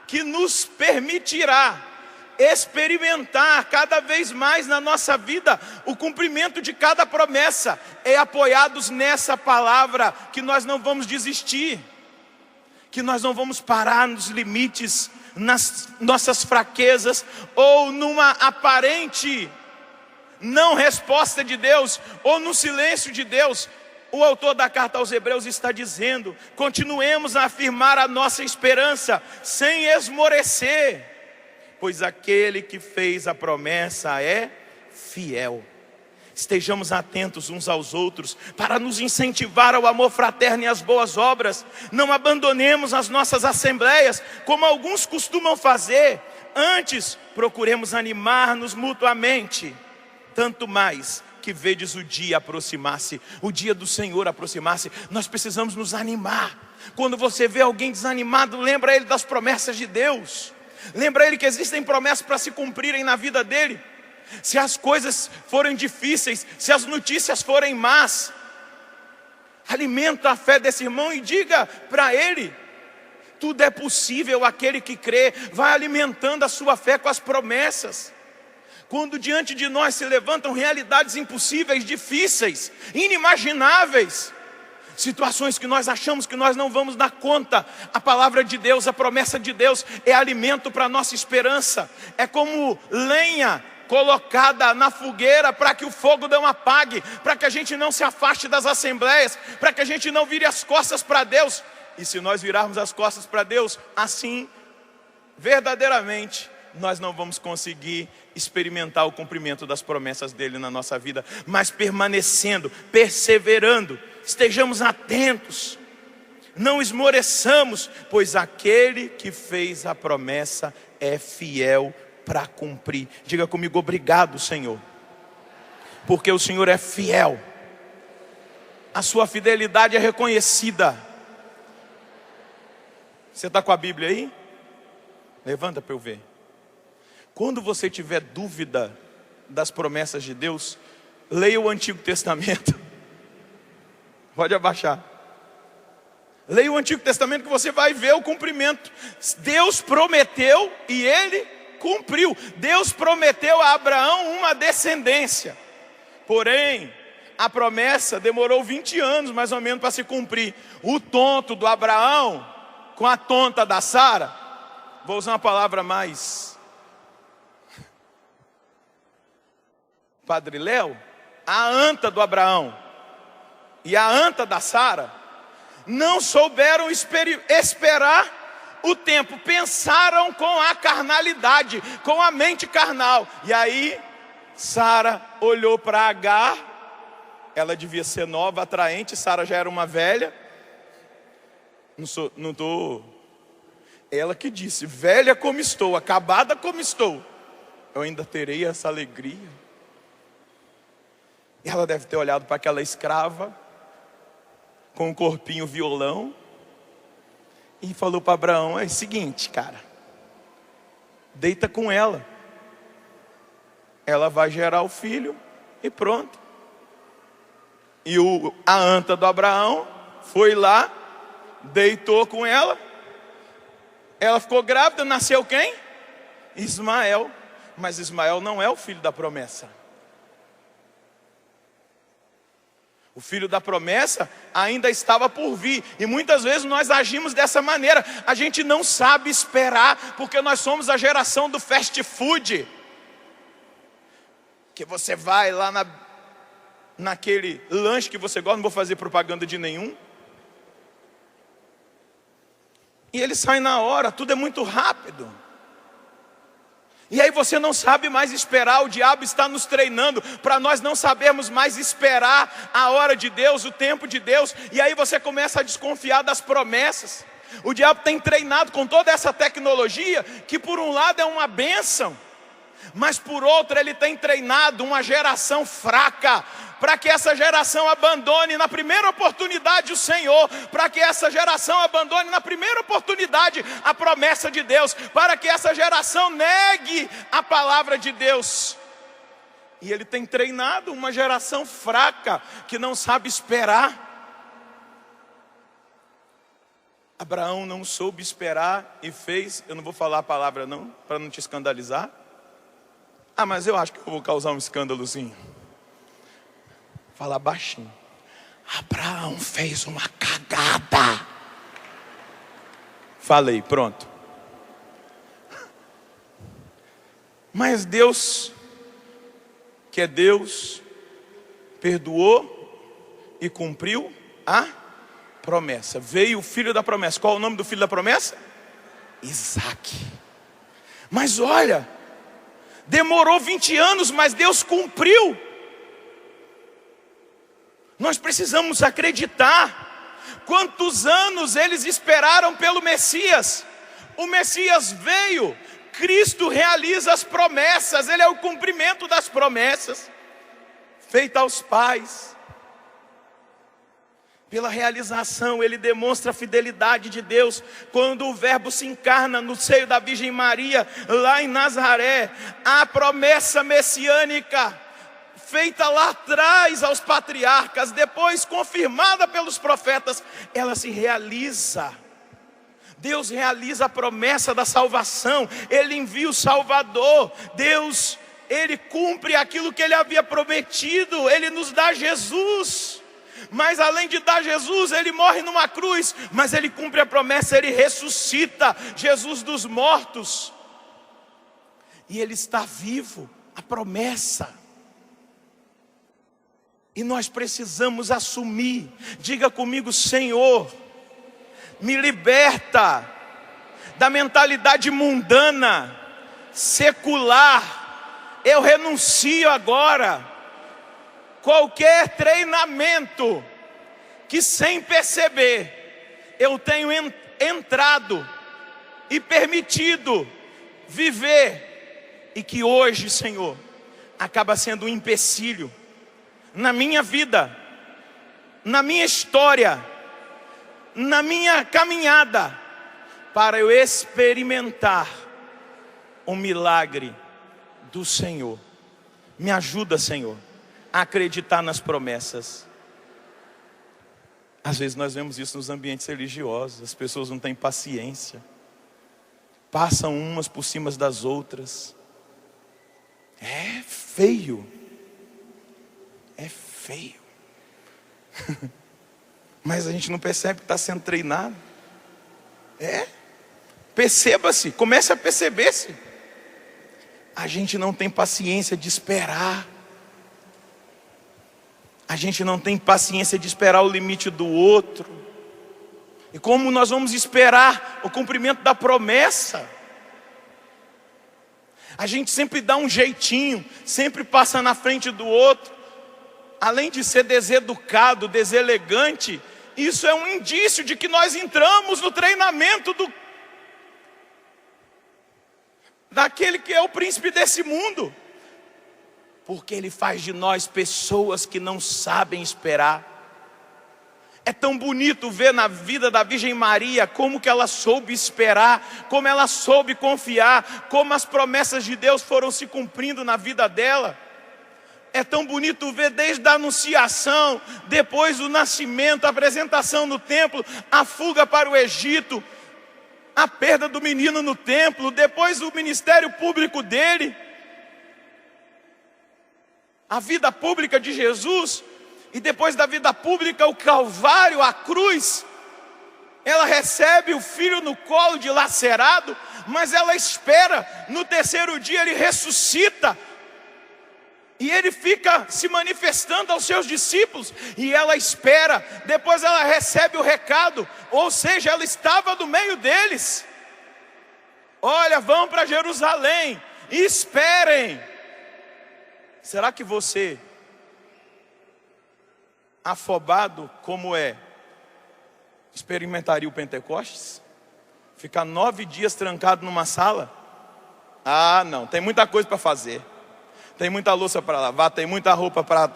que nos permitirá experimentar cada vez mais na nossa vida o cumprimento de cada promessa, é apoiados nessa palavra que nós não vamos desistir, que nós não vamos parar nos limites, nas nossas fraquezas, ou numa aparente não resposta de Deus, ou no silêncio de Deus. O autor da carta aos Hebreus está dizendo: continuemos a afirmar a nossa esperança, sem esmorecer, pois aquele que fez a promessa é fiel. Estejamos atentos uns aos outros, para nos incentivar ao amor fraterno e às boas obras. Não abandonemos as nossas assembleias, como alguns costumam fazer. Antes, procuremos animar-nos mutuamente. Tanto mais que vedes o dia aproximar-se, o dia do Senhor aproximar-se. Nós precisamos nos animar. Quando você vê alguém desanimado, lembra ele das promessas de Deus. Lembra ele que existem promessas para se cumprirem na vida dele. Se as coisas forem difíceis, se as notícias forem más, alimenta a fé desse irmão e diga para ele: tudo é possível aquele que crê. Vai alimentando a sua fé com as promessas. Quando diante de nós se levantam realidades impossíveis, difíceis, inimagináveis, situações que nós achamos que nós não vamos dar conta, a palavra de Deus, a promessa de Deus é alimento para a nossa esperança. É como lenha colocada na fogueira para que o fogo não apague, para que a gente não se afaste das assembleias, para que a gente não vire as costas para Deus. E se nós virarmos as costas para Deus, assim, verdadeiramente, nós não vamos conseguir experimentar o cumprimento das promessas dele na nossa vida. Mas permanecendo, perseverando, estejamos atentos, não esmoreçamos, pois aquele que fez a promessa é fiel para cumprir. Diga comigo: obrigado, Senhor, porque o Senhor é fiel. A sua fidelidade é reconhecida. Você está com a Bíblia aí? Levanta para eu ver. Quando você tiver dúvida das promessas de Deus, leia o Antigo Testamento. Pode abaixar. Leia o Antigo Testamento que você vai ver o cumprimento. Deus prometeu e Ele cumpriu. Deus prometeu a Abraão uma descendência. Porém, a promessa demorou 20 anos mais ou menos para se cumprir. O tonto do Abraão com a tonta da Sara, vou usar uma palavra mais Padre Léo, a anta do Abraão e a anta da Sara não souberam esperar o tempo, pensaram com a carnalidade, com a mente carnal. E aí Sara olhou para Agar, ela devia ser nova, atraente, Sara já era uma velha. Ela que disse: velha como estou, acabada como estou, eu ainda terei essa alegria. Ela deve ter olhado para aquela escrava com o corpinho violão e falou para Abraão: é o seguinte, cara, deita com ela, ela vai gerar o filho e pronto. E a anta do Abraão foi lá, deitou com ela, ela ficou grávida, nasceu quem? Ismael. Mas Ismael não é o filho da promessa. O filho da promessa ainda estava por vir. E muitas vezes nós agimos dessa maneira. A gente não sabe esperar, porque nós somos a geração do fast food. Que você vai lá naquele lanche que você gosta, não vou fazer propaganda de nenhum. E ele sai na hora, tudo é muito rápido. E aí você não sabe mais esperar. O diabo está nos treinando para nós não sabermos mais esperar a hora de Deus, o tempo de Deus. E aí você começa a desconfiar das promessas. O diabo tem treinado com toda essa tecnologia, que por um lado é uma bênção, mas por outro ele tem treinado uma geração fraca, para que essa geração abandone na primeira oportunidade o Senhor, para que essa geração abandone na primeira oportunidade a promessa de Deus, para que essa geração negue a palavra de Deus. E ele tem treinado uma geração fraca, que não sabe esperar. Abraão não soube esperar e fez, eu não vou falar a palavra não, para não te escandalizar. Ah, mas eu acho que eu vou causar um escândalozinho. Falar baixinho. Abraão fez uma cagada. Falei, pronto. Mas Deus, que é Deus, perdoou e cumpriu a promessa. Veio o filho da promessa. Qual é o nome do filho da promessa? Isaac. Mas olha, demorou 20 anos, mas Deus cumpriu. Nós precisamos acreditar. Quantos anos eles esperaram pelo Messias? O Messias veio. Cristo realiza as promessas. Ele é o cumprimento das promessas feitas aos pais. Pela realização, ele demonstra a fidelidade de Deus. Quando o verbo se encarna no seio da Virgem Maria, lá em Nazaré, a promessa messiânica feita lá atrás aos patriarcas, depois confirmada pelos profetas, ela se realiza. Deus realiza a promessa da salvação. Ele envia o Salvador. Deus, Ele cumpre aquilo que Ele havia prometido. Ele nos dá Jesus. Mas além de dar Jesus, Ele morre numa cruz. Mas Ele cumpre a promessa, Ele ressuscita Jesus dos mortos. E Ele está vivo, a promessa. E nós precisamos assumir. Diga comigo, Senhor, me liberta da mentalidade mundana, secular. Eu renuncio agora qualquer treinamento que sem perceber eu tenho entrado e permitido viver, e que hoje, Senhor, acaba sendo um empecilho na minha vida, na minha história, na minha caminhada, para eu experimentar o milagre do Senhor. Me ajuda, Senhor, a acreditar nas promessas. Às vezes nós vemos isso nos ambientes religiosos. As pessoas não têm paciência, passam umas por cima das outras. É feio. É feio. Mas a gente não percebe que está sendo treinado. Perceba-se, comece a perceber-se. A gente não tem paciência de esperar. A gente não tem paciência de esperar o limite do outro. E como nós vamos esperar o cumprimento da promessa? A gente sempre dá um jeitinho, sempre passa na frente do outro. Além de ser deseducado, deselegante, isso é um indício de que nós entramos no treinamento daquele que é o príncipe desse mundo. Porque ele faz de nós pessoas que não sabem esperar. É tão bonito ver na vida da Virgem Maria como que ela soube esperar, como ela soube confiar, como as promessas de Deus foram se cumprindo na vida dela. É tão bonito ver desde a anunciação, depois o nascimento, a apresentação no templo, a fuga para o Egito, a perda do menino no templo, depois o ministério público dele, a vida pública de Jesus, e depois da vida pública o Calvário, a cruz. Ela recebe o filho no colo dilacerado, mas ela espera, no terceiro dia ele ressuscita. E ele fica se manifestando aos seus discípulos, e ela espera, depois ela recebe o recado, ou seja, ela estava no meio deles. Olha, vão para Jerusalém, esperem. Será que você, afobado como é, experimentaria o Pentecostes? Ficar 9 dias trancado numa sala? Ah, não, tem muita coisa para fazer. Tem muita louça para lavar, tem muita roupa para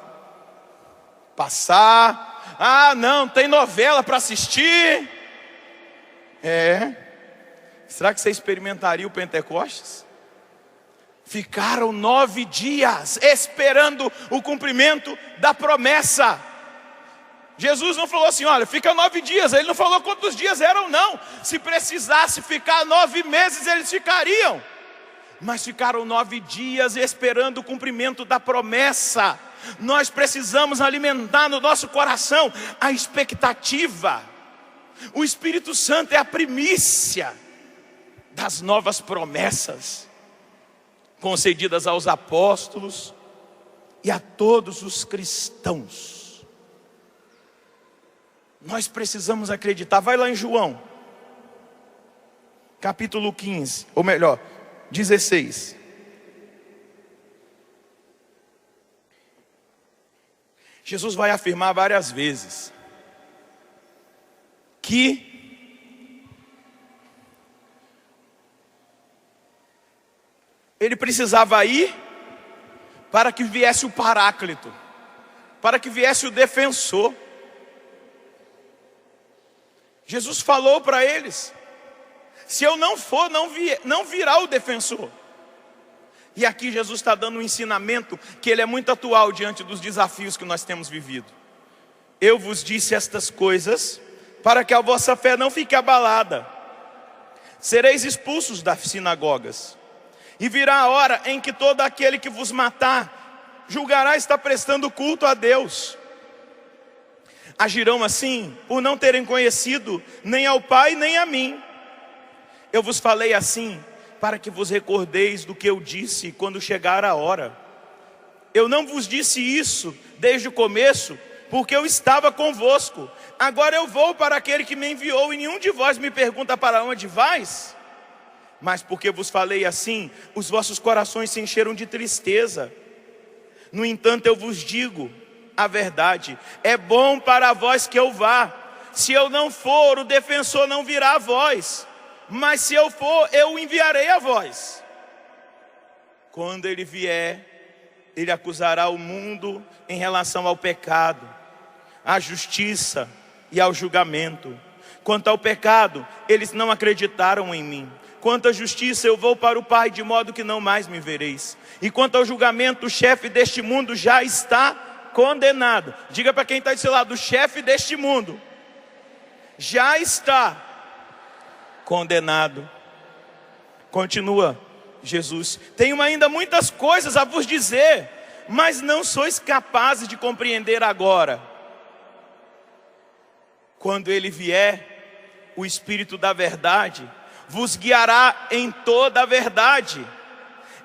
passar. Ah, não, tem novela para assistir. Será que você experimentaria o Pentecostes? Ficaram 9 dias esperando o cumprimento da promessa. Jesus não falou assim, olha, fica 9 dias. Ele não falou quantos dias eram, não. Se precisasse ficar 9 meses, eles ficariam. Mas ficaram 9 dias esperando o cumprimento da promessa. Nós precisamos alimentar no nosso coração a expectativa. O Espírito Santo é a primícia das novas promessas concedidas aos apóstolos e a todos os cristãos. Nós precisamos acreditar. Vai lá em João, capítulo 15, ou melhor, 16. Jesus vai afirmar várias vezes que ele precisava ir para que viesse o Paráclito, para que viesse o defensor. Jesus falou para eles, se eu não for, não virá o defensor. E aqui Jesus está dando um ensinamento que ele é muito atual diante dos desafios que nós temos vivido. Eu vos disse estas coisas para que a vossa fé não fique abalada. Sereis expulsos das sinagogas. E virá a hora em que todo aquele que vos matar julgará estar prestando culto a Deus. Agirão assim por não terem conhecido nem ao Pai nem a mim. Eu vos falei assim para que vos recordeis do que eu disse quando chegar a hora. Eu não vos disse isso desde o começo, porque eu estava convosco. Agora eu vou para aquele que me enviou, e nenhum de vós me pergunta para onde vais. Mas porque vos falei assim, os vossos corações se encheram de tristeza. No entanto eu vos digo a verdade, é bom para vós que eu vá. Se eu não for, o defensor não virá a vós, mas se eu for, eu o enviarei a vós. Quando ele vier, ele acusará o mundo em relação ao pecado, à justiça e ao julgamento. Quanto ao pecado, eles não acreditaram em mim. Quanto à justiça, eu vou para o Pai, de modo que não mais me vereis. E quanto ao julgamento, o chefe deste mundo já está condenado. Diga para quem está do seu lado, o chefe deste mundo já está condenado. Continua Jesus, tenho ainda muitas coisas a vos dizer, mas não sois capazes de compreender agora. Quando ele vier, o Espírito da verdade vos guiará em toda a verdade.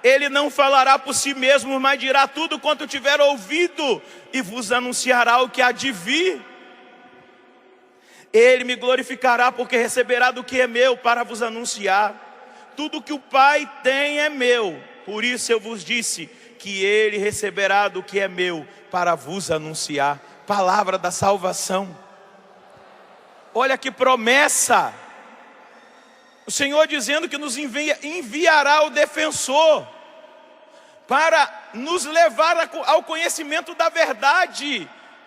Ele não falará por si mesmo, mas dirá tudo quanto tiver ouvido e vos anunciará o que há de vir. Ele me glorificará, porque receberá do que é meu para vos anunciar. Tudo que o Pai tem é meu, por isso eu vos disse que ele receberá do que é meu para vos anunciar. Palavra da salvação. Olha que promessa. O Senhor dizendo que nos enviará o defensor para nos levar ao conhecimento da verdade,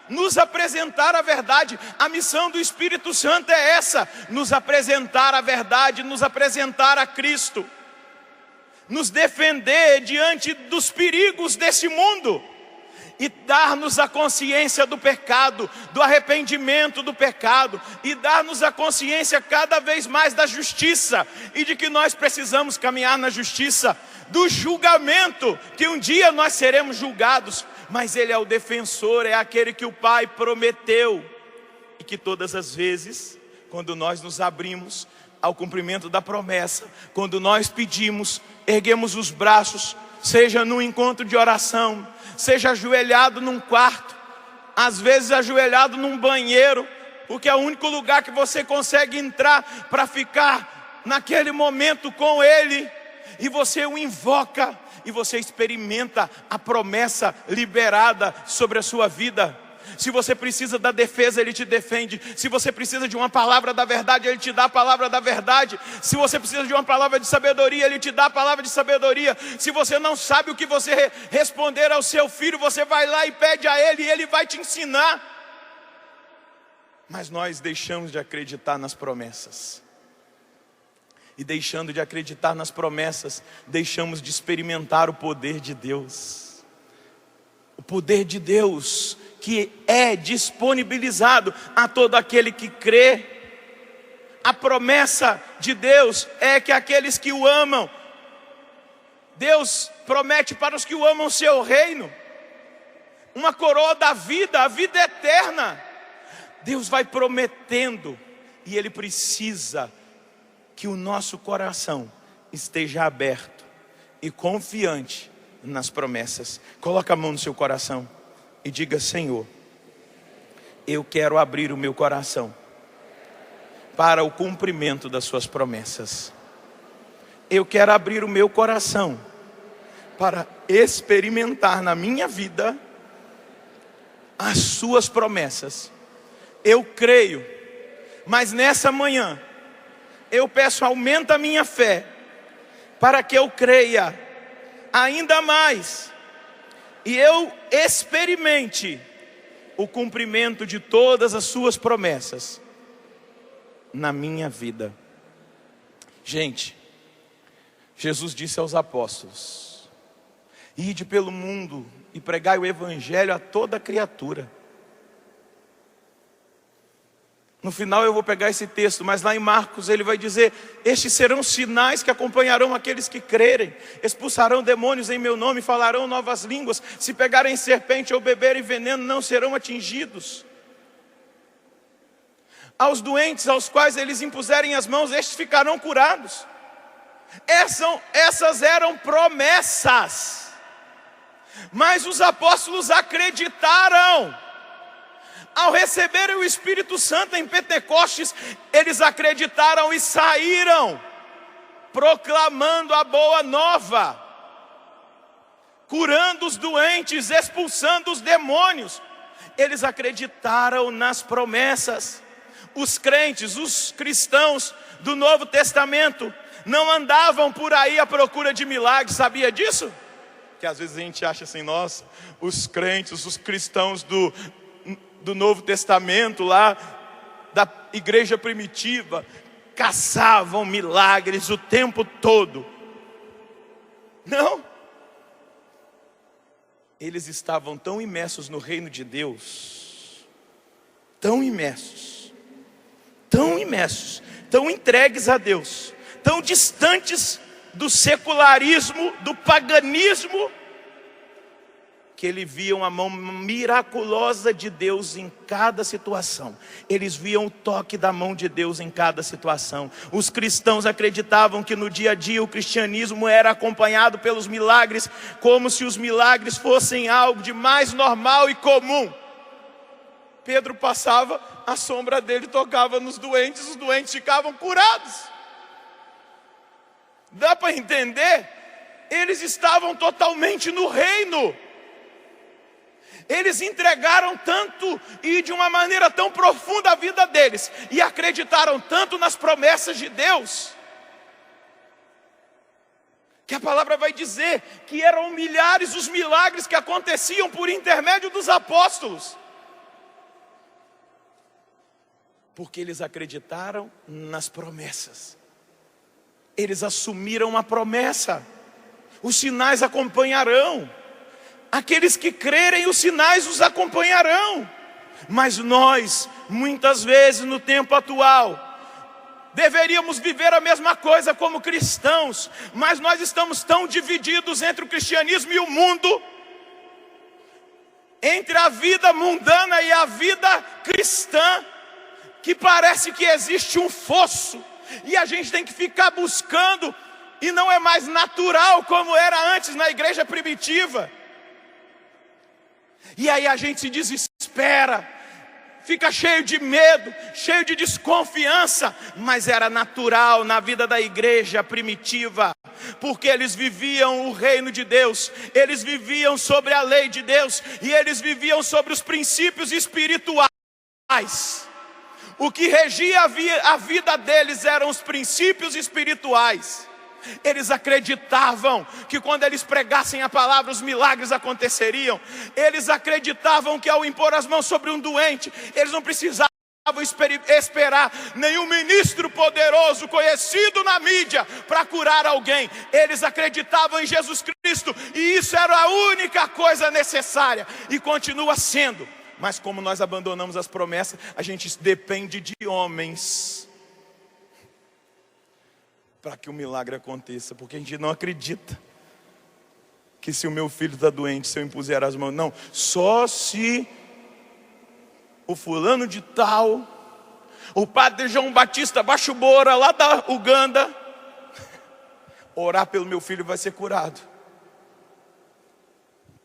nos apresentar a verdade. A missão do Espírito Santo é essa, nos apresentar a verdade, nos apresentar a Cristo, nos defender diante dos perigos desse mundo e dar-nos a consciência do pecado, do arrependimento do pecado, e dar-nos a consciência cada vez mais da justiça, e de que nós precisamos caminhar na justiça, do julgamento, que um dia nós seremos julgados, mas ele é o defensor, é aquele que o Pai prometeu, e que todas as vezes, quando nós nos abrimos ao cumprimento da promessa, quando nós pedimos, erguemos os braços, seja num encontro de oração, seja ajoelhado num quarto, às vezes ajoelhado num banheiro, porque é o único lugar que você consegue entrar para ficar naquele momento com Ele, e você o invoca, e você experimenta a promessa liberada sobre a sua vida. Se você precisa da defesa, Ele te defende. Se você precisa de uma palavra da verdade, Ele te dá a palavra da verdade. Se você precisa de uma palavra de sabedoria, Ele te dá a palavra de sabedoria. Se você não sabe o que você responder ao seu filho, você vai lá e pede a Ele, e Ele vai te ensinar. Mas nós deixamos de acreditar nas promessas. E deixando de acreditar nas promessas, deixamos de experimentar o poder de Deus. O poder de Deus que é disponibilizado a todo aquele que crê. A promessa de Deus é que aqueles que o amam, Deus promete para os que o amam seu reino, uma coroa da vida, a vida eterna. Deus vai prometendo, e Ele precisa que o nosso coração esteja aberto e confiante nas promessas. Coloca a mão no seu coração e diga: Senhor, eu quero abrir o meu coração para o cumprimento das suas promessas. Eu quero abrir o meu coração para experimentar na minha vida as suas promessas. Eu creio, mas nessa manhã eu peço, aumenta a minha fé, para que eu creia ainda mais e eu experimente o cumprimento de todas as suas promessas na minha vida. Gente, Jesus disse aos apóstolos: ide pelo mundo e pregai o evangelho a toda criatura. No final eu vou pegar esse texto, mas lá em Marcos ele vai dizer: estes serão sinais que acompanharão aqueles que crerem. Expulsarão demônios em meu nome, falarão novas línguas. Se pegarem serpente ou beberem veneno, não serão atingidos. Aos doentes aos quais eles impuserem as mãos, estes ficarão curados. Essas eram promessas. Mas os apóstolos acreditaram. Ao receberem o Espírito Santo em Pentecostes, eles acreditaram e saíram proclamando a boa nova, curando os doentes, expulsando os demônios. Eles acreditaram nas promessas. Os crentes, os cristãos do Novo Testamento não andavam por aí à procura de milagres. Sabia disso? Que às vezes a gente acha assim: nossa, os crentes, os cristãos do Novo Testamento lá, da igreja primitiva, caçavam milagres o tempo todo. Não. Eles estavam tão imersos no reino de Deus, tão imersos, tão entregues a Deus, tão distantes do secularismo, do paganismo, que eles viam a mão miraculosa de Deus em cada situação. Eles viam o toque da mão de Deus em cada situação. Os cristãos acreditavam que no dia a dia o cristianismo era acompanhado pelos milagres, como se os milagres fossem algo de mais normal e comum. Pedro passava, a sombra dele tocava nos doentes, os doentes ficavam curados. Dá para entender? Eles estavam totalmente no reino. Eles entregaram tanto e de uma maneira tão profunda a vida deles, e acreditaram tanto nas promessas de Deus, que a palavra vai dizer que eram milhares os milagres que aconteciam por intermédio dos apóstolos, porque eles acreditaram nas promessas. Eles assumiram a promessa: os sinais acompanharão. Aqueles que crerem, os sinais os acompanharão. Mas nós, muitas vezes no tempo atual, deveríamos viver a mesma coisa como cristãos, mas nós estamos tão divididos entre o cristianismo e o mundo, entre a vida mundana e a vida cristã, que parece que existe um fosso, e a gente tem que ficar buscando, e não é mais natural como era antes na igreja primitiva. E aí a gente se desespera, fica cheio de medo, cheio de desconfiança. Mas era natural na vida da igreja primitiva, porque eles viviam o reino de Deus, eles viviam sobre a lei de Deus, e eles viviam sobre os princípios espirituais. O que regia a vida deles eram os princípios espirituais. Eles acreditavam que quando eles pregassem a palavra, os milagres aconteceriam. Eles acreditavam que ao impor as mãos sobre um doente, eles não precisavam esperar nenhum ministro poderoso conhecido na mídia para curar alguém. Eles acreditavam em Jesus Cristo, e isso era a única coisa necessária, e continua sendo. Mas como nós abandonamos as promessas, a gente depende de homens para que o milagre aconteça, porque a gente não acredita que se o meu filho está doente, se eu impuser as mãos, não, só se o fulano de tal, o padre João Batista Baixo Bora, lá da Uganda, orar pelo meu filho, vai ser curado.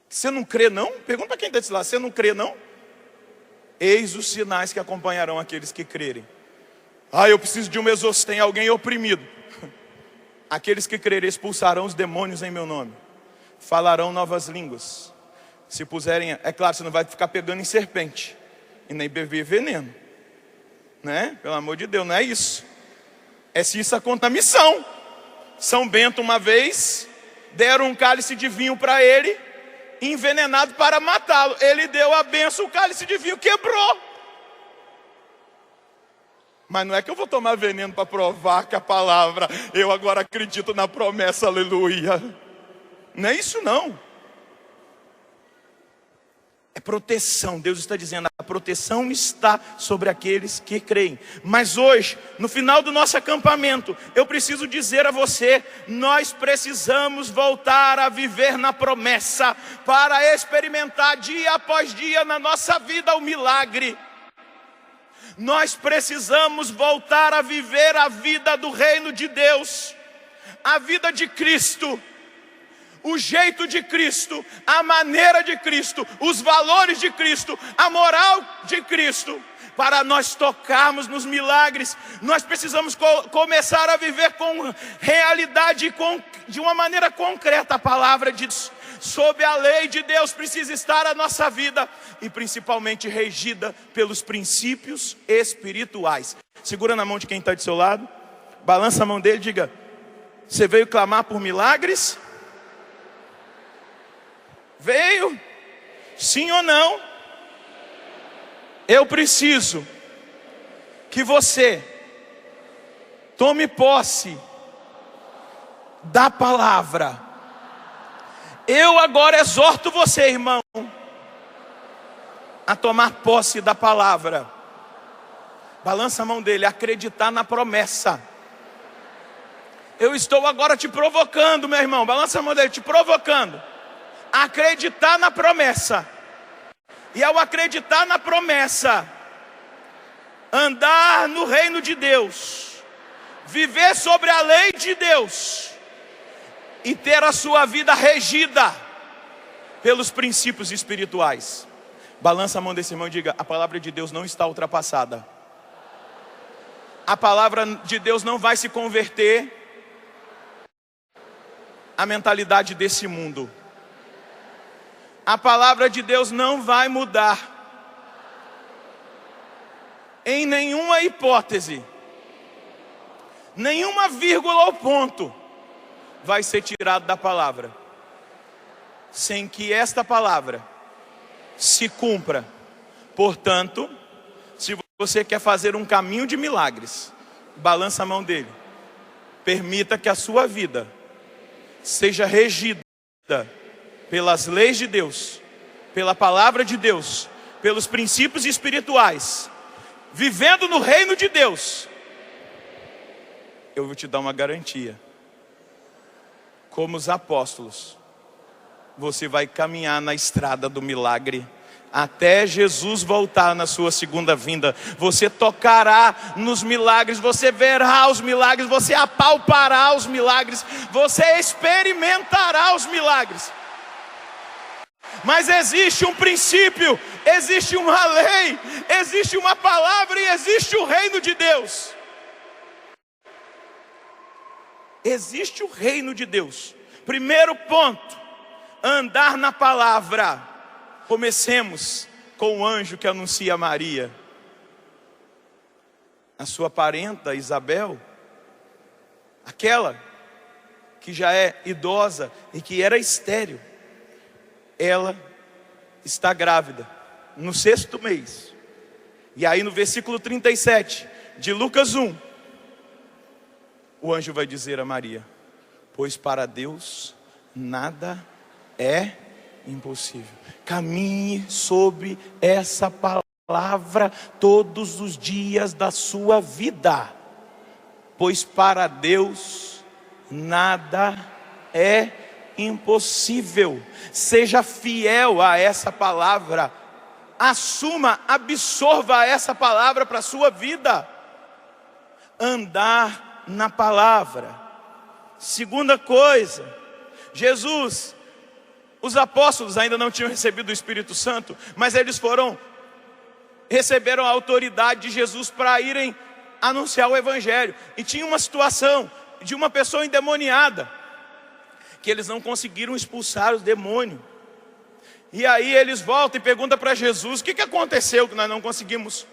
Você não crê não? Pergunta para quem está desse lado, você não crê não? Eis os sinais que acompanharão aqueles que crerem. Eu preciso de um exorcismo, tem alguém oprimido. Aqueles que crerem expulsarão os demônios em meu nome. Falarão novas línguas. Se puserem, é claro, você não vai ficar pegando em serpente e nem beber veneno, né? Pelo amor de Deus, não é isso. É se isso acontecer, a missão. São Bento uma vez deram um cálice de vinho para ele, envenenado para matá-lo. Ele deu a benção, o cálice de vinho quebrou. Mas não é que eu vou tomar veneno para provar que a palavra, eu agora acredito na promessa, aleluia. Não é isso não. É proteção. Deus está dizendo, a proteção está sobre aqueles que creem. Mas hoje, no final do nosso acampamento, eu preciso dizer a você, nós precisamos voltar a viver na promessa, para experimentar dia após dia na nossa vida o milagre. Nós precisamos voltar a viver a vida do reino de Deus, a vida de Cristo, o jeito de Cristo, a maneira de Cristo, os valores de Cristo, a moral de Cristo. Para nós tocarmos nos milagres, nós precisamos começar a viver com realidade, de uma maneira concreta a palavra de Deus. Sob a lei de Deus precisa estar a nossa vida, e principalmente regida pelos princípios espirituais. Segura na mão de quem está do seu lado, balança a mão dele e diga, você veio clamar por milagres? Veio? Sim ou não? Eu preciso que você tome posse da palavra. Eu agora exorto você, irmão, a tomar posse da palavra. Balança a mão dele, acreditar na promessa. Eu estou agora te provocando, meu irmão, balança a mão dele, te provocando. Acreditar na promessa. E ao acreditar na promessa, andar no reino de Deus, viver sobre a lei de Deus, e ter a sua vida regida pelos princípios espirituais. Balança a mão desse irmão e diga, a palavra de Deus não está ultrapassada. A palavra de Deus não vai se converter à mentalidade desse mundo. A palavra de Deus não vai mudar em nenhuma hipótese, nenhuma vírgula ou ponto vai ser tirado da palavra, sem que esta palavra se cumpra. Portanto, se você quer fazer um caminho de milagres, balança a mão dele, permita que a sua vida seja regida pelas leis de Deus, pela palavra de Deus, pelos princípios espirituais, vivendo no reino de Deus. Eu vou te dar uma garantia. Como os apóstolos, você vai caminhar na estrada do milagre, até Jesus voltar na sua segunda vinda. Você tocará nos milagres, você verá os milagres, você apalpará os milagres, você experimentará os milagres. Mas existe um princípio, existe uma lei, existe uma palavra e existe o reino de Deus. Existe o reino de Deus. Primeiro ponto, andar na palavra. Comecemos com o anjo que anuncia a Maria. A sua parenta Isabel, aquela que já é idosa e que era estéril, ela está grávida no 6º mês. E aí no versículo 37 de Lucas 1, o anjo vai dizer a Maria, pois para Deus nada é impossível. Caminhe sobre essa palavra todos os dias da sua vida, pois para Deus nada é impossível. Seja fiel a essa palavra, assuma, absorva essa palavra para a sua vida. Andar na palavra. Segunda coisa, Jesus, os apóstolos ainda não tinham recebido o Espírito Santo, mas eles receberam a autoridade de Jesus para irem anunciar o Evangelho. E tinha uma situação de uma pessoa endemoniada, que eles não conseguiram expulsar os demônios. E aí eles voltam e perguntam para Jesus: o que aconteceu que nós não conseguimos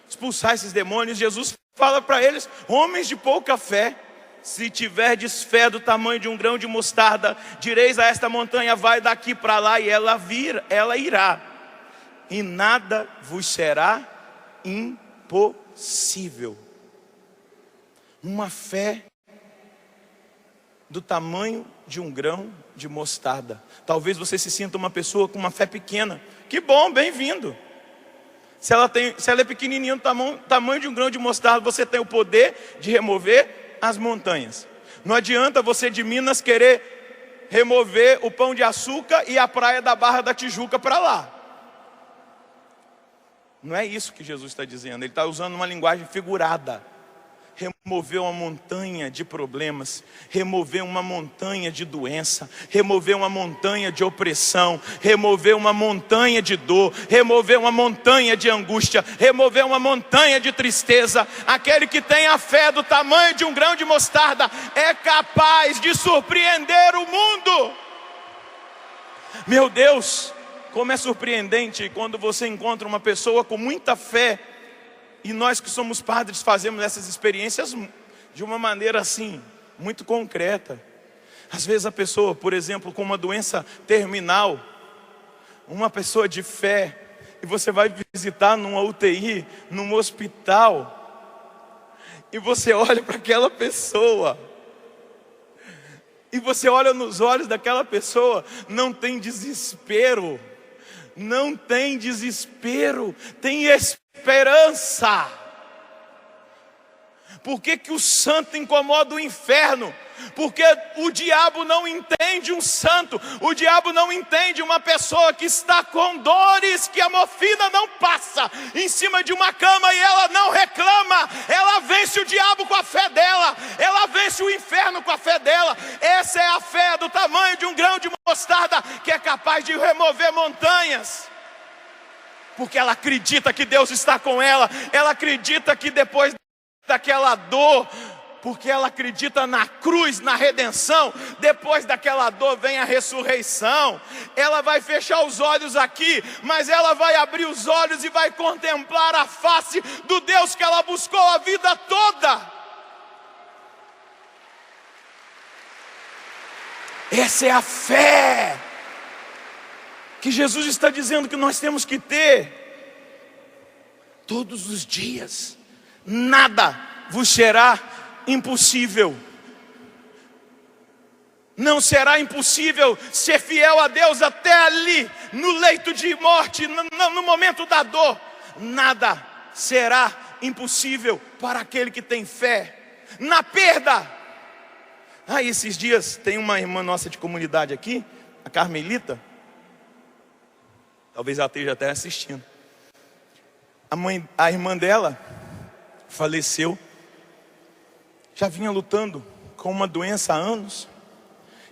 expulsar esses demônios? Jesus fala para eles: homens de pouca fé, se tiverdes fé do tamanho de um grão de mostarda, direis a esta montanha: vai daqui para lá, e ela irá, e nada vos será impossível. Uma fé do tamanho de um grão de mostarda. Talvez você se sinta uma pessoa com uma fé pequena. Que bom, bem-vindo. Se ela é pequenininha, do tamanho de um grão de mostarda, você tem o poder de remover as montanhas. Não adianta você de Minas querer remover o Pão de Açúcar e a praia da Barra da Tijuca para lá. Não é isso que Jesus está dizendo. Ele está usando uma linguagem figurada. Remover uma montanha de problemas, remover uma montanha de doença, remover uma montanha de opressão, remover uma montanha de dor, remover uma montanha de angústia, remover uma montanha de tristeza. Aquele que tem a fé do tamanho de um grão de mostarda é capaz de surpreender o mundo. Meu Deus, como é surpreendente quando você encontra uma pessoa com muita fé. E nós que somos padres fazemos essas experiências de uma maneira assim, muito concreta. Às vezes a pessoa, por exemplo, com uma doença terminal, uma pessoa de fé, e você vai visitar numa UTI, num hospital, e você olha para aquela pessoa, e você olha nos olhos daquela pessoa, não tem desespero, não tem desespero, tem esperança. Por que o santo incomoda o inferno? Porque o diabo não entende um santo. O diabo não entende uma pessoa que está com dores que a morfina não passa, em cima de uma cama, e ela não reclama. Ela vence o diabo com a fé dela. Ela vence o inferno com a fé dela. Essa é a fé do tamanho de um grão de mostarda, que é capaz de remover montanhas. Porque ela acredita que Deus está com ela. Ela acredita que depois daquela dor, porque ela acredita na cruz, na redenção, depois daquela dor vem a ressurreição. Ela vai fechar os olhos aqui, mas ela vai abrir os olhos e vai contemplar a face do Deus que ela buscou a vida toda. Essa é a fé que Jesus está dizendo que nós temos que ter todos os dias. Nada vos será impossível. Não será impossível ser fiel a Deus até ali, no leito de morte, no momento da dor. Nada será impossível para aquele que tem fé. Na perda. Esses dias tem uma irmã nossa de comunidade aqui, a Carmelita. Talvez ela esteja até assistindo. A irmã dela faleceu. Já vinha lutando com uma doença há anos.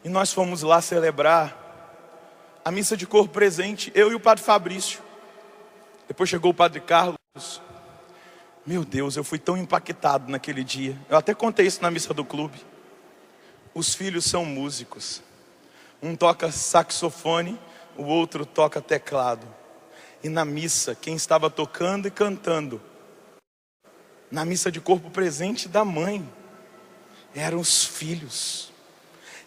E nós fomos lá celebrar a missa de corpo presente, eu e o padre Fabrício. Depois chegou o padre Carlos. Meu Deus, eu fui tão impactado naquele dia. Eu até contei isso na missa do clube. Os filhos são músicos. Um toca saxofone, o outro toca teclado. E na missa, quem estava tocando e cantando, na missa de corpo presente da mãe, eram os filhos.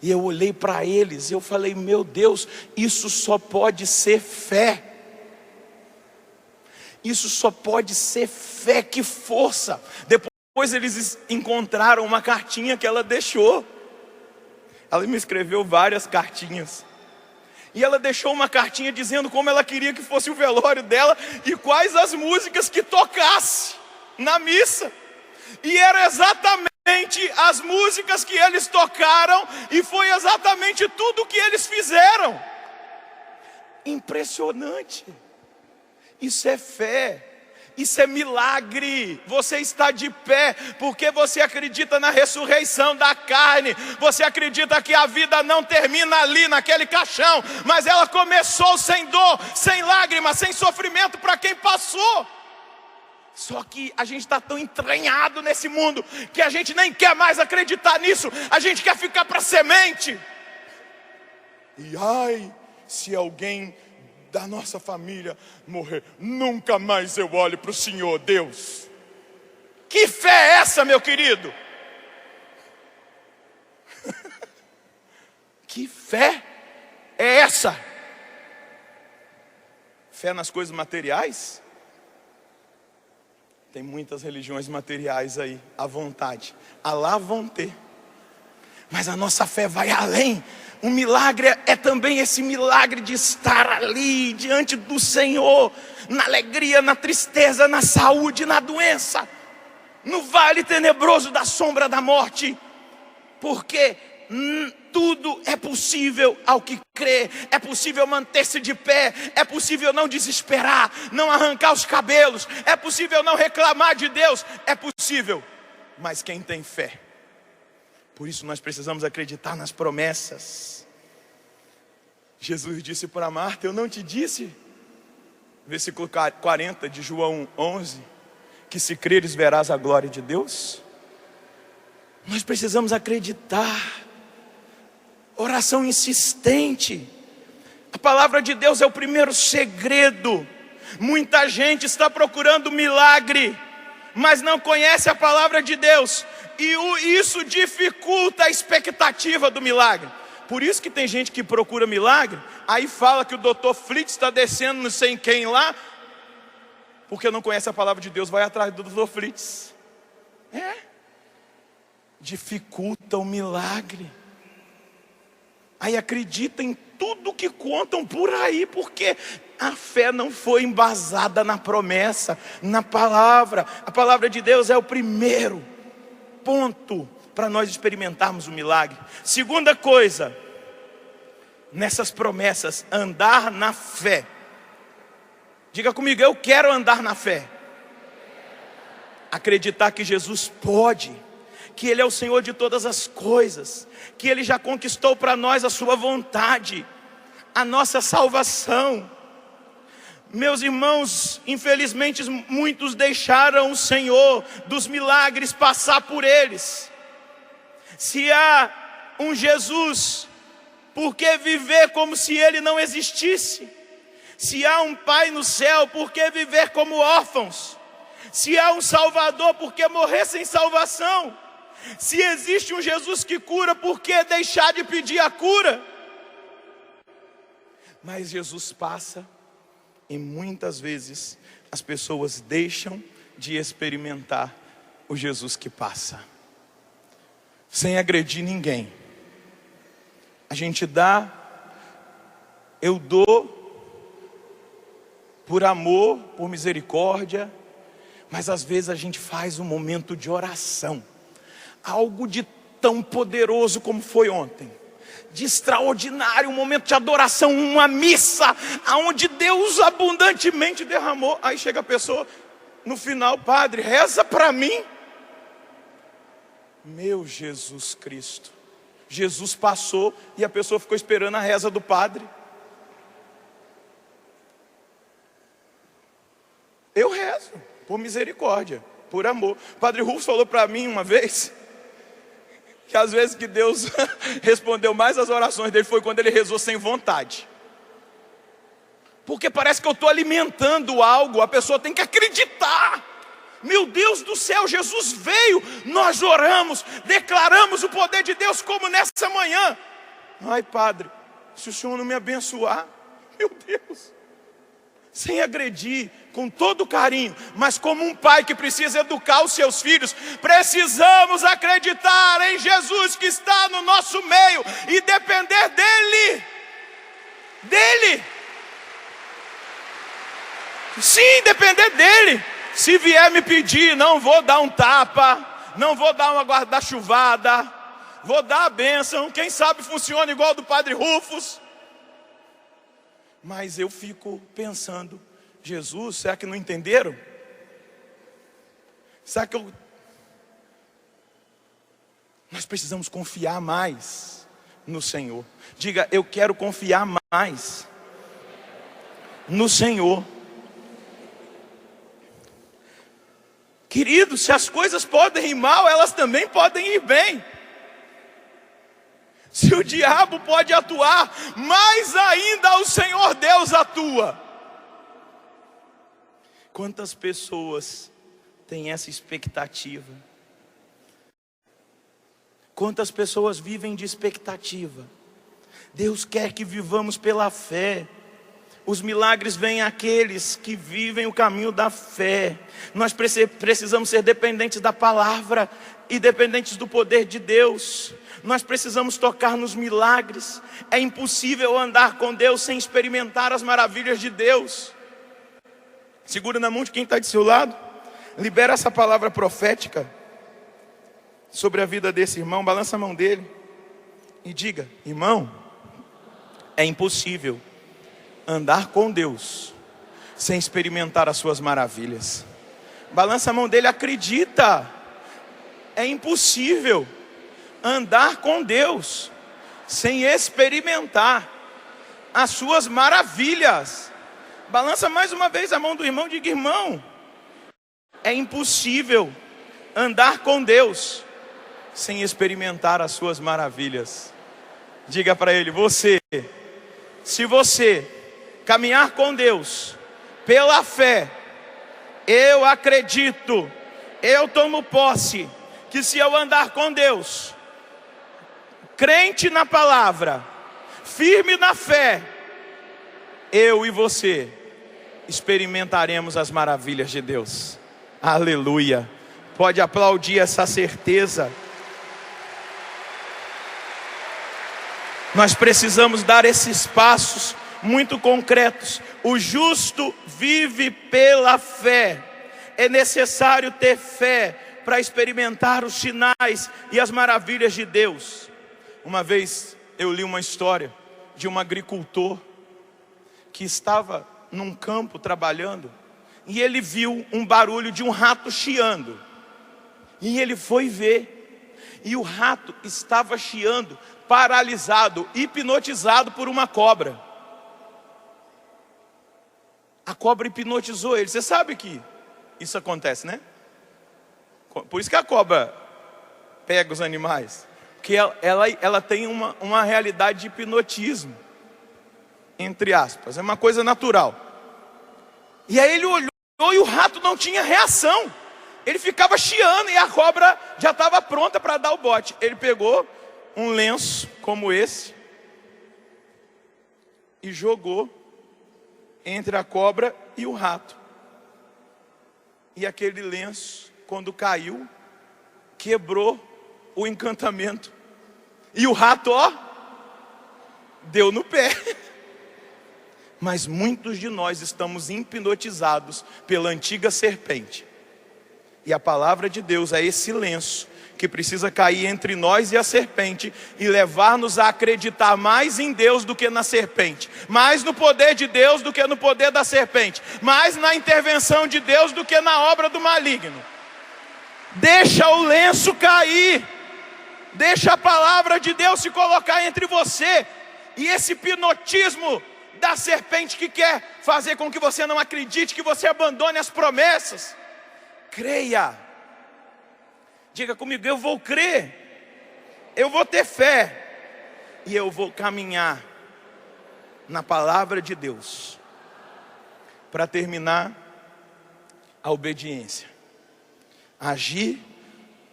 E eu olhei para eles e eu falei: meu Deus, isso só pode ser fé. Isso só pode ser fé, que força. Depois eles encontraram uma cartinha que ela deixou. Ela me escreveu várias cartinhas. E ela deixou uma cartinha dizendo como ela queria que fosse o velório dela e quais as músicas que tocasse na missa. E era exatamente as músicas que eles tocaram e foi exatamente tudo que eles fizeram. Impressionante. Isso é fé. Isso é milagre. Você está de pé porque você acredita na ressurreição da carne. Você acredita que a vida não termina ali naquele caixão, mas ela começou sem dor, sem lágrimas, sem sofrimento para quem passou. Só que a gente está tão entranhado nesse mundo que a gente nem quer mais acreditar nisso. A gente quer ficar para semente. E ai, se alguém da nossa família morrer, nunca mais eu olho para o Senhor Deus. Que fé é essa, meu querido? Que fé é essa? Fé nas coisas materiais? Tem muitas religiões materiais aí, à vontade. Alá vão ter. Mas a nossa fé vai além. Um milagre é também esse milagre de estar ali, diante do Senhor, na alegria, na tristeza, na saúde, na doença, no vale tenebroso da sombra da morte. Porque tudo é possível ao que crê. É possível manter-se de pé. É possível não desesperar, não arrancar os cabelos. É possível não reclamar de Deus. É possível, mas quem tem fé. Por isso nós precisamos acreditar nas promessas. Jesus disse para Marta, eu não te disse, versículo 40 de João 11, que se creres verás a glória de Deus? Nós precisamos acreditar. Oração insistente. A palavra de Deus é o primeiro segredo. Muita gente está procurando milagre, mas não conhece a palavra de Deus. E isso dificulta a expectativa do milagre. Por isso que tem gente que procura milagre, aí fala que o Dr. Flitz está descendo não sei quem lá, porque não conhece a palavra de Deus, vai atrás do Dr. Flitz. Dificulta o milagre. Aí acredita em tudo que contam por aí, porque a fé não foi embasada na promessa, na palavra. A palavra de Deus é o primeiro ponto para nós experimentarmos o milagre. Segunda coisa, nessas promessas, andar na fé. Diga comigo, eu quero andar na fé. Acreditar que Jesus pode, que Ele é o Senhor de todas as coisas, que Ele já conquistou para nós a sua vontade, a nossa salvação. Meus irmãos, infelizmente muitos deixaram o Senhor dos milagres passar por eles. Se há um Jesus, por que viver como se Ele não existisse? Se há um Pai no céu, por que viver como órfãos? Se há um Salvador, por que morrer sem salvação? Se existe um Jesus que cura, por que deixar de pedir a cura? Mas Jesus passa e muitas vezes as pessoas deixam de experimentar o Jesus que passa. Sem agredir ninguém. A gente dá, eu dou por amor, por misericórdia, mas às vezes a gente faz um momento de oração. Algo de tão poderoso como foi ontem. De extraordinário, um momento de adoração, uma missa, onde Deus abundantemente derramou. Aí chega a pessoa, no final, padre, reza para mim. Meu Jesus Cristo. Jesus passou e a pessoa ficou esperando a reza do padre. Eu rezo, por misericórdia, por amor. O padre Rufo falou para mim uma vez que às vezes que Deus respondeu mais as orações dele foi quando ele rezou sem vontade. Porque parece que eu estou alimentando algo, a pessoa tem que acreditar. Meu Deus do céu, Jesus veio, nós oramos, declaramos o poder de Deus como nessa manhã. Ai padre, se o Senhor não me abençoar, meu Deus. Sem agredir, com todo carinho, mas como um pai que precisa educar os seus filhos, precisamos acreditar em Jesus que está no nosso meio e depender dEle. dele. Sim, depender dele. Se vier me pedir, não vou dar um tapa, não vou dar uma guarda-chuvada, vou dar a bênção. Quem sabe funciona igual do Padre Rufus. Mas eu fico pensando, Jesus, será que não entenderam? Será que nós precisamos confiar mais no Senhor. Diga, eu quero confiar mais no Senhor. Querido, se as coisas podem ir mal, elas também podem ir bem. Se o diabo pode atuar, mais ainda o Senhor Deus atua. Quantas pessoas têm essa expectativa? Quantas pessoas vivem de expectativa? Deus quer que vivamos pela fé. Os milagres vêm àqueles que vivem o caminho da fé. Nós precisamos ser dependentes da palavra e dependentes do poder de Deus. Nós precisamos tocar nos milagres. É impossível andar com Deus sem experimentar as maravilhas de Deus. Segura na mão de quem está de seu lado. Libera essa palavra profética sobre a vida desse irmão. Balança a mão dele e diga: irmão, é impossível andar com Deus sem experimentar as suas maravilhas. Balança a mão dele, acredita. É impossível andar com Deus sem experimentar as suas maravilhas. Balança mais uma vez a mão do irmão e diga: irmão, é impossível andar com Deus sem experimentar as suas maravilhas. Diga para ele: se você caminhar com Deus pela fé, eu acredito, eu tomo posse, que se eu andar com Deus, crente na palavra, firme na fé, eu e você experimentaremos as maravilhas de Deus. Aleluia. Pode aplaudir essa certeza. Nós precisamos dar esses passos muito concretos. O justo vive pela fé. É necessário ter fé para experimentar os sinais e as maravilhas de Deus. Uma vez eu li uma história de um agricultor que estava num campo trabalhando e ele viu um barulho de um rato chiando. E ele foi ver, e o rato estava chiando, paralisado, hipnotizado por uma cobra. A cobra hipnotizou ele. Você sabe que isso acontece, né? Por isso que a cobra pega os animais, porque ela tem uma realidade de hipnotismo, entre aspas, é uma coisa natural. E aí ele olhou e o rato não tinha reação. Ele ficava chiando e a cobra já estava pronta para dar o bote. Ele pegou um lenço como esse e jogou entre a cobra e o rato. E aquele lenço, quando caiu, quebrou o encantamento. E o rato, deu no pé. Mas muitos de nós estamos hipnotizados pela antiga serpente. E a palavra de Deus é esse lenço que precisa cair entre nós e a serpente e levar-nos a acreditar mais em Deus do que na serpente, mais no poder de Deus do que no poder da serpente, mais na intervenção de Deus do que na obra do maligno. Deixa o lenço cair, deixa a palavra de Deus se colocar entre você e esse hipnotismo da serpente que quer fazer com que você não acredite, que você abandone as promessas. Creia. Diga comigo: eu vou crer, eu vou ter fé e eu vou caminhar na palavra de Deus. Para terminar, a obediência. Agir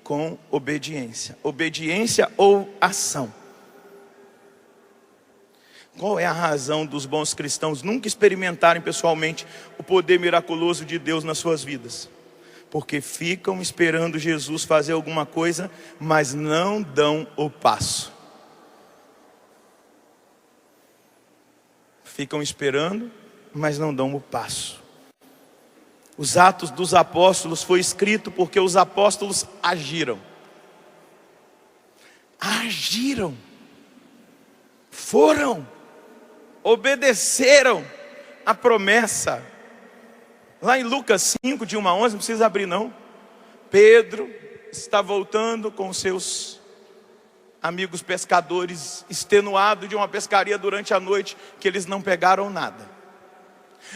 com obediência. Obediência ou ação. Qual é a razão dos bons cristãos nunca experimentarem pessoalmente o poder miraculoso de Deus nas suas vidas? Porque ficam esperando Jesus fazer alguma coisa, mas não dão o passo. ficam esperando, mas não dão o passo. Os Atos dos Apóstolos foi escrito porque os apóstolos agiram. Agiram. Foram. Obedeceram a promessa. Lá em Lucas 5, de 1 a 11, não precisa abrir não. Pedro está voltando com seus amigos pescadores, extenuado de uma pescaria durante a noite, que eles não pegaram nada.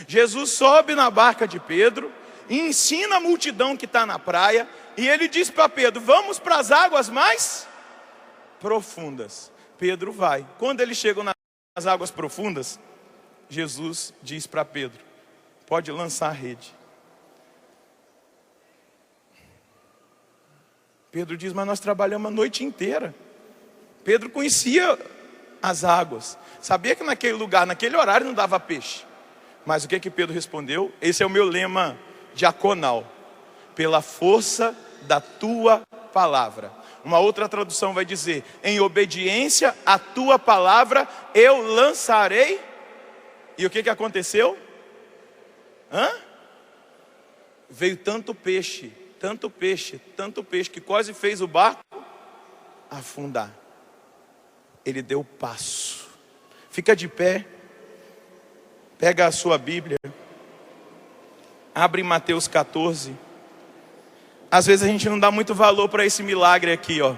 Jesus sobe na barca de Pedro e ensina a multidão que está na praia, e ele diz para Pedro: vamos para as águas mais profundas. Pedro vai. Quando eles chegam nas águas profundas, Jesus diz para Pedro: pode lançar a rede. Pedro diz: mas nós trabalhamos a noite inteira. Pedro conhecia as águas, sabia que naquele lugar, naquele horário não dava peixe. Mas o que Pedro respondeu? Esse é o meu lema diaconal: pela força da tua palavra. Uma outra tradução vai dizer: em obediência à tua palavra eu lançarei. E o que aconteceu? Veio tanto peixe, que quase fez o barco afundar. Ele deu o passo. Fica de pé, pega a sua Bíblia, abre Mateus 14. Às vezes a gente não dá muito valor para esse milagre aqui, ó.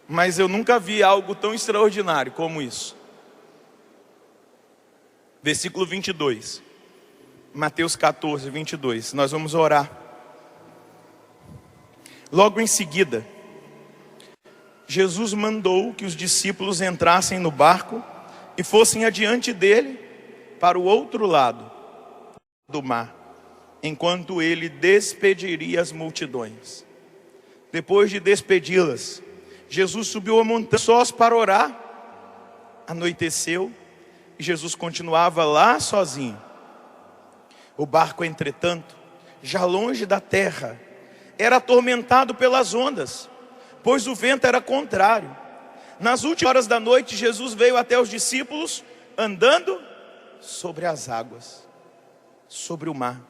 Mas eu nunca vi algo tão extraordinário como isso. Versículo 22. Mateus 14, 22. Nós vamos orar. Logo em seguida, Jesus mandou que os discípulos entrassem no barco e fossem adiante dele para o outro lado do mar, enquanto ele despediria as multidões. Depois de despedi-las, Jesus subiu a montanha sós para orar. Anoiteceu e Jesus continuava lá sozinho. O barco, entretanto, já longe da terra, era atormentado pelas ondas, pois o vento era contrário. Nas últimas horas da noite, Jesus veio até os discípulos andando sobre as águas, sobre o mar.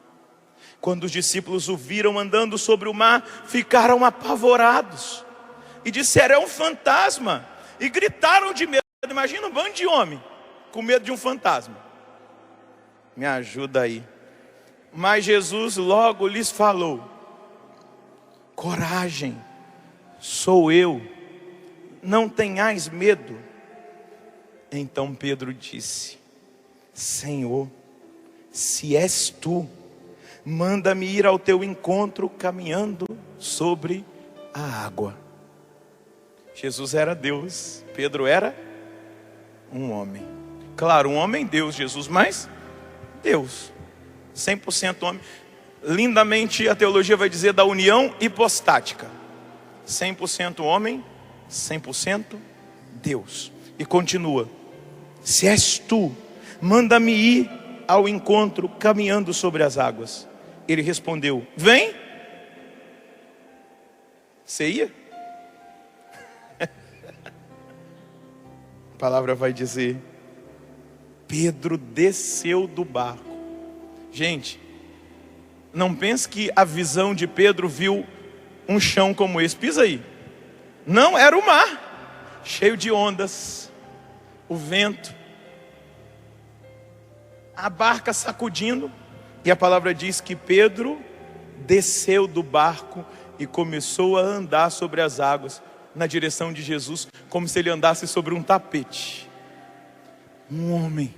Quando os discípulos o viram andando sobre o mar, ficaram apavorados e disseram: é um fantasma, e gritaram de medo. Imagina um bando de homem com medo de um fantasma. Me ajuda aí. Mas Jesus logo lhes falou: coragem, sou eu, não tenhais medo. Então Pedro disse: Senhor, se és tu, manda-me ir ao teu encontro caminhando sobre a água. Jesus era Deus, Pedro era um homem. Claro, um homem Deus, Jesus, mas Deus, 100% homem. Lindamente a teologia vai dizer da união hipostática: 100% homem, 100% Deus. E continua: se és tu, manda-me ir ao encontro caminhando sobre as águas. Ele respondeu: vem. Você ia? A palavra vai dizer: Pedro desceu do barco. Gente, não pense que a visão de Pedro viu um chão como esse. Pisa aí. Não, era o mar, cheio de ondas, o vento, a barca sacudindo. E a palavra diz que Pedro desceu do barco e começou a andar sobre as águas, na direção de Jesus, como se ele andasse sobre um tapete. Um homem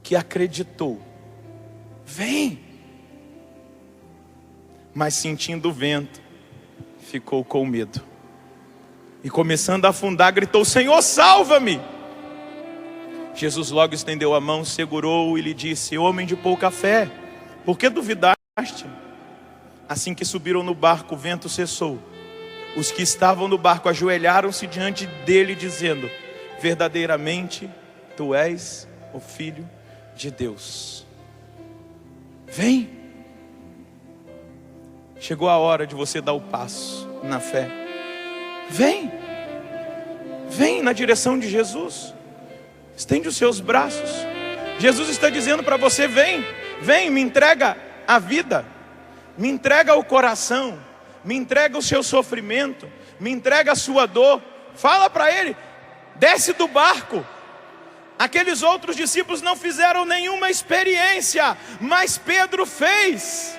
que acreditou: vem. Mas sentindo o vento, ficou com medo. E começando a afundar, gritou: Senhor, salva-me. Jesus logo estendeu a mão, segurou e lhe disse: homem de pouca fé, por que duvidaste? Assim que subiram no barco, o vento cessou. Os que estavam no barco ajoelharam-se diante dele, dizendo: verdadeiramente, tu és o Filho de Deus. Vem. Chegou a hora de você dar o passo na fé. Vem. Vem na direção de Jesus. Estende os seus braços. Jesus está dizendo para você: vem, vem, me entrega a vida, me entrega o coração, me entrega o seu sofrimento, me entrega a sua dor. Fala para ele, desce do barco. Aqueles outros discípulos não fizeram nenhuma experiência, mas Pedro fez.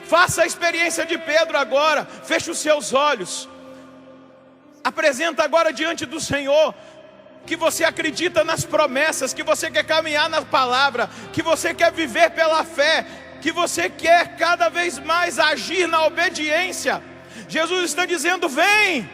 Faça a experiência de Pedro agora. Feche os seus olhos. Apresenta agora diante do Senhor que você acredita nas promessas, que você quer caminhar na palavra, que você quer viver pela fé, que você quer cada vez mais agir na obediência. Jesus está dizendo: vem,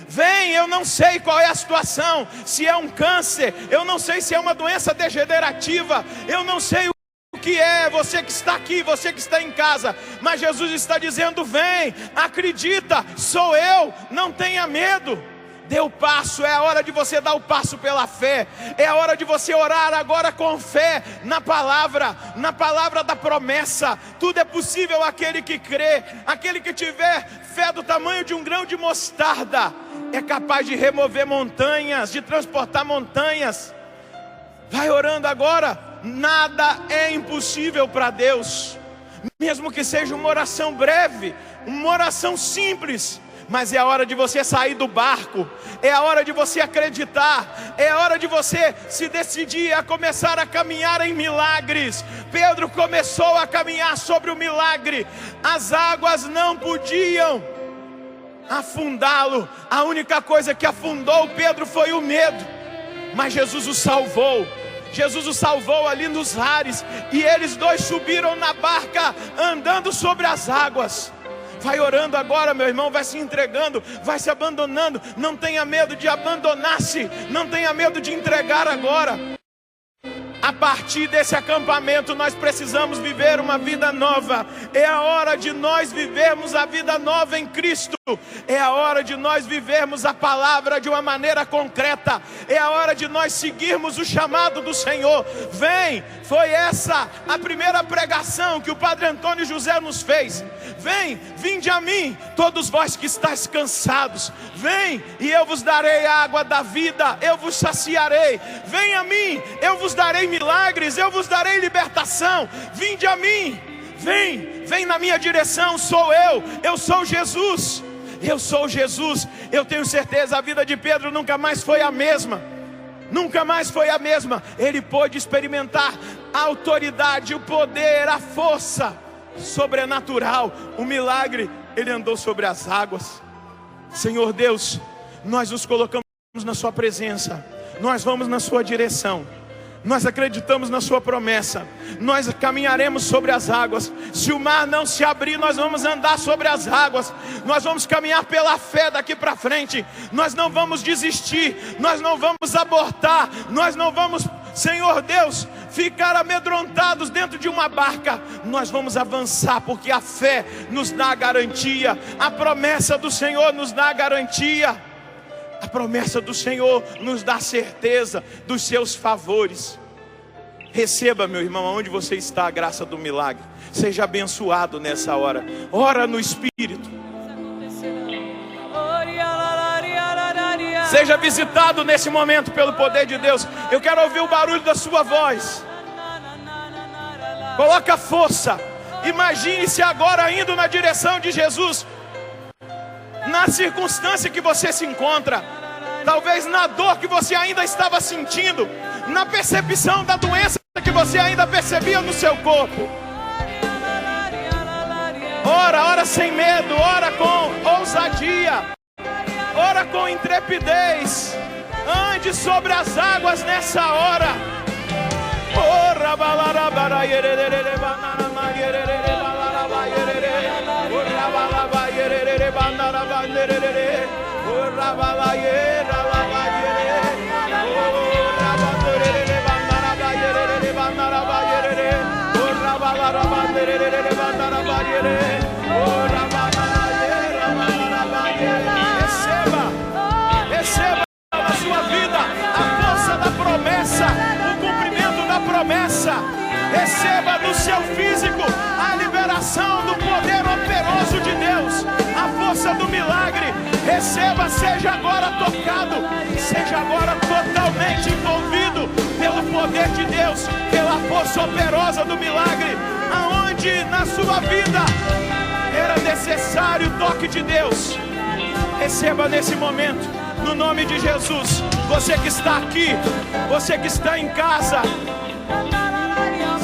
vem. Eu não sei qual é a situação, se é um câncer, eu não sei se é uma doença degenerativa, eu não sei o que é, você que está aqui, você que está em casa, mas Jesus está dizendo: vem, acredita, sou eu, não tenha medo. Dê o passo, é a hora de você dar o passo pela fé. É a hora de você orar agora com fé na palavra da promessa. Tudo é possível àquele que crê. Aquele que tiver fé do tamanho de um grão de mostarda é capaz de remover montanhas, de transportar montanhas. Vai orando agora. Nada é impossível para Deus. Mesmo que seja uma oração breve, uma oração simples, mas é a hora de você sair do barco, é a hora de você acreditar, é a hora de você se decidir a começar a caminhar em milagres. Pedro começou a caminhar sobre o milagre, as águas não podiam afundá-lo, a única coisa que afundou Pedro foi o medo, mas Jesus o salvou. Jesus o salvou ali nos ares, e eles dois subiram na barca andando sobre as águas. Vai orando agora, meu irmão, vai se entregando, vai se abandonando. Não tenha medo de abandonar-se, não tenha medo de entregar agora. A partir desse acampamento nós precisamos viver uma vida nova. É a hora de nós vivermos a vida nova em Cristo. É a hora de nós vivermos a palavra de uma maneira concreta. É a hora de nós seguirmos o chamado do Senhor. Vem, foi essa a primeira pregação que o Padre Antônio José nos fez. Vem, vinde a mim, todos vós que estáis cansados. Vem, e eu vos darei a água da vida, eu vos saciarei. Vem a mim, eu vos darei milagres, eu vos darei libertação. Vinde a mim, vem, vem na minha direção, sou eu sou Jesus. Eu sou Jesus. Eu tenho certeza, a vida de Pedro nunca mais foi a mesma. Nunca mais foi a mesma. Ele pôde experimentar a autoridade, o poder, a força sobrenatural, o milagre. Ele andou sobre as águas. Senhor Deus, nós nos colocamos na sua presença, nós vamos na sua direção, nós acreditamos na sua promessa, nós caminharemos sobre as águas. Se o mar não se abrir, nós vamos andar sobre as águas. Nós vamos caminhar pela fé daqui para frente. Nós não vamos desistir, nós não vamos abortar, nós não vamos, Senhor Deus, ficar amedrontados dentro de uma barca. Nós vamos avançar, porque a fé nos dá a garantia, a promessa do Senhor nos dá a garantia. A promessa do Senhor nos dá certeza dos seus favores. Receba, meu irmão, aonde você está, a graça do milagre. Seja abençoado nessa hora. Ora no Espírito. Seja visitado nesse momento pelo poder de Deus. Eu quero ouvir o barulho da sua voz. Coloca força. Imagine-se agora indo na direção de Jesus. Na circunstância que você se encontra, talvez na dor que você ainda estava sentindo, na percepção da doença que você ainda percebia no seu corpo. Ora sem medo, ora com ousadia, ora com intrepidez. Ande sobre as águas nessa hora. Receba na sua vida a força da promessa, o cumprimento da promessa. Receba no seu físico a liberação do poder operoso de Deus, a força do milagre. Receba, seja agora tocado, seja agora totalmente envolvido força operosa do milagre, aonde na sua vida era necessário o toque de Deus. Receba nesse momento, no nome de Jesus. Você que está aqui, você que está em casa,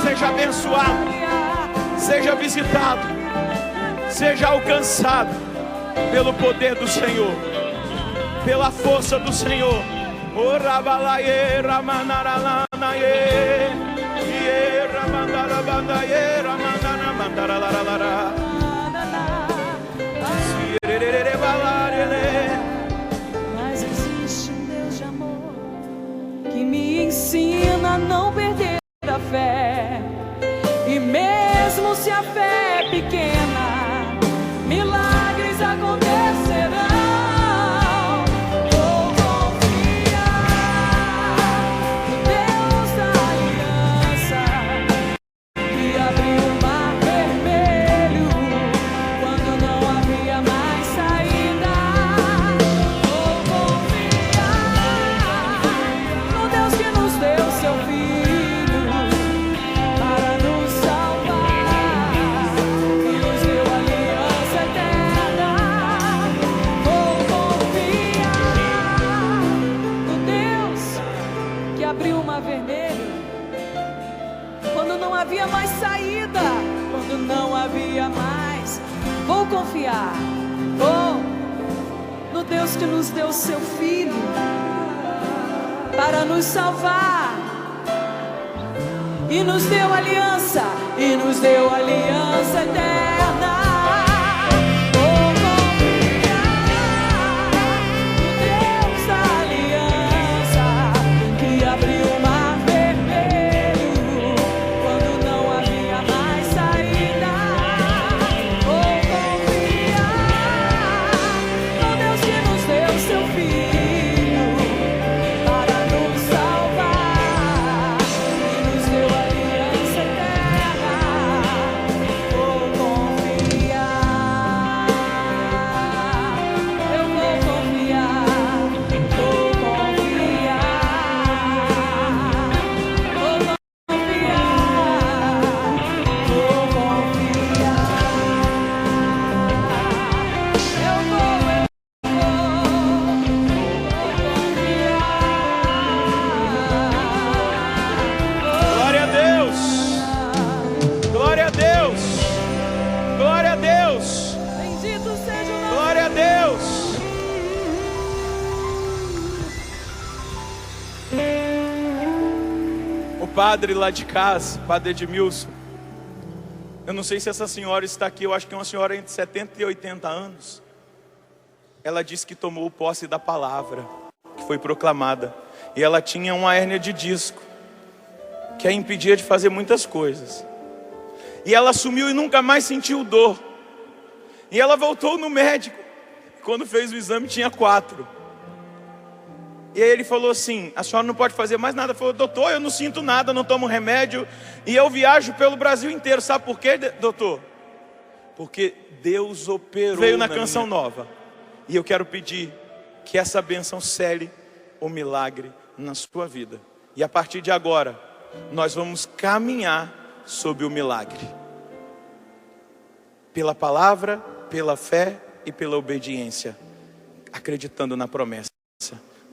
seja abençoado, seja visitado, seja alcançado pelo poder do Senhor, pela força do Senhor. Mas existe um Deus de amor que me ensina a não perder a fé. E mesmo se a fé é pequena, milagres acontecerão. Vou confiar no Deus da aliança, que abriu o mar vermelho quando não havia mais saída. Vou confiar no Deus que nos deu seu Filho para nos salvar e nos deu aliança eterna. Vou confiar no Deus que abriu o mar vermelho quando não havia mais saída, quando não havia mais. Vou confiar, no Deus que nos deu seu Filho para nos salvar e nos deu aliança eterna. Vou confiar no Deus da aliança, que abriu o mar vermelho quando não havia mais saída. Vou confiar no Deus que nos deu seu Filho para nos salvar e nos deu aliança eterna. Vou confiar, eu vou confiar, vou confiar, vou Glória a Deus, glória a Deus, glória a Deus, Bendito seja o nome. glória a Deus. O padre lá de casa, padre Edmilson, eu não sei se essa senhora está aqui, eu acho que é uma senhora entre 70 e 80 anos. Ela disse que tomou posse da palavra que foi proclamada, e ela tinha uma hérnia de disco que a impedia de fazer muitas coisas, e ela sumiu e nunca mais sentiu dor. E ela voltou no médico, quando fez o exame tinha 4. E aí ele falou assim: a senhora não pode fazer mais nada. Ela falou: doutor, eu não sinto nada, não tomo remédio, e eu viajo pelo Brasil inteiro. Sabe por quê, doutor? Porque Deus operou. Veio na canção nova. E eu quero pedir que essa bênção cele o milagre na sua vida. E a partir de agora, nós vamos caminhar sob o milagre, pela palavra, pela fé e pela obediência, acreditando na promessa.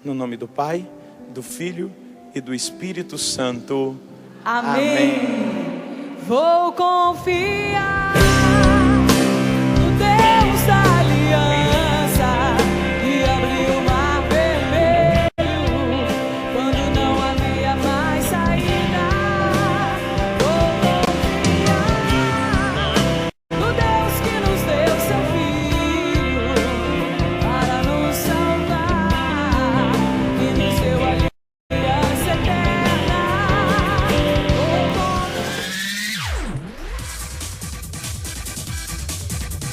No nome do Pai, do Filho e do Espírito Santo. Amém. Vou confiar.